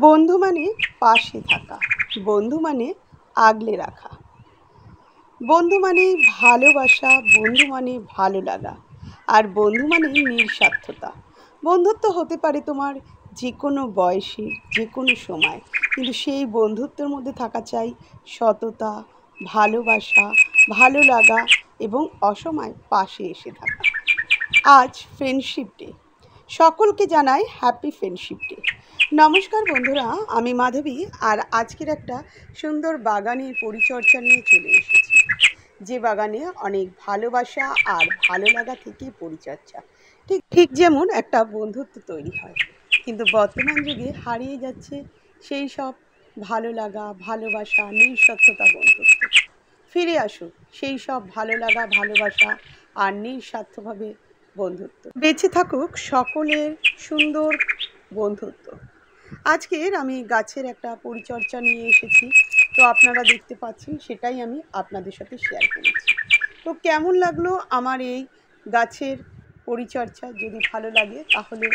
বন্ধু মানে পাশে থাকা, বন্ধু মানে আগলে রাখা, বন্ধু মানে ভালোবাসা, বন্ধু মানে ভালো লাগা, আর বন্ধু মানে নিঃস্বার্থতা। বন্ধুত্ব হতে পারে তোমার যে কোনো বয়সে, যে কোনো সময়, কিন্তু সেই বন্ধুত্বের মধ্যে থাকা চাই সততা, ভালোবাসা, ভালো লাগা এবং অসময়ে পাশে এসে থাকা। আজ ফ্রেন্ডশিপ ডে, সকলকে জানাই হ্যাপি ফ্রেন্ডশিপ ডে। নমস্কার বন্ধুরা, আমি মাধবী, আর আজকের একটা সুন্দর বাগানের পরিচর্যা নিয়ে চলে এসেছি। যে বাগানে অনেক ভালোবাসা আর ভালো লাগা থেকে পরিচর্যা, ঠিক ঠিক যেমন একটা বন্ধুত্ব তৈরি হয়, কিন্তু বর্তমান যুগে হারিয়ে যাচ্ছে সেই সব ভালো লাগা, ভালোবাসা, নিঃস্বার্থতা বন্ধুত্ব। ফিরে আসুক সেই সব ভালো লাগা, ভালোবাসা আর নিঃস্বার্থভাবে বন্ধুত্ব। বেঁচে থাকুক সকলের সুন্দর বন্ধুত্ব। আজকের আমি গাছের একটা পরিচর্যা নিয়ে এসেছি, তো আপনারা দেখতে পাচ্ছেন, সেটাই আমি আপনাদের সাথে শেয়ার করেছি। তো কেমন লাগলো আমার এই গাছের পরিচর্যা? যদি ভালো লাগে তাহলে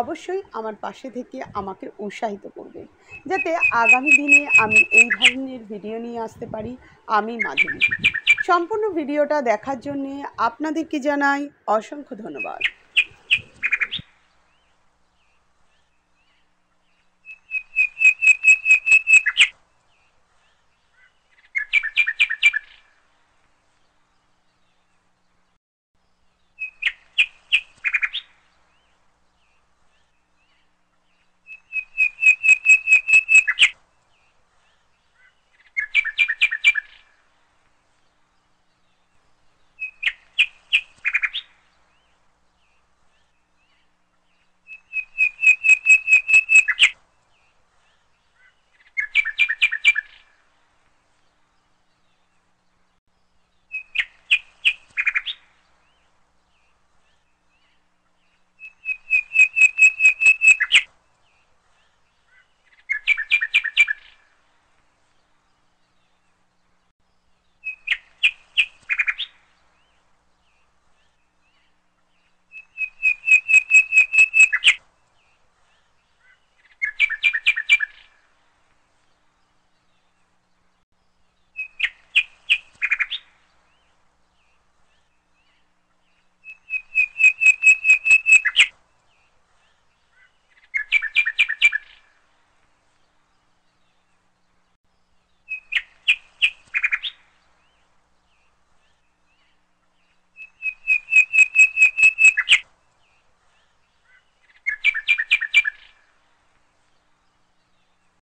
অবশ্যই আমার পাশে থেকে আমাকে উৎসাহিত করবেন, যাতে আগামী দিনে আমি এই ধরনের ভিডিও নিয়ে আসতে পারি। আমি মাধবী। সম্পূর্ণ ভিডিওটা দেখার জন্যে আপনাদেরকে জানাই অসংখ্য ধন্যবাদ।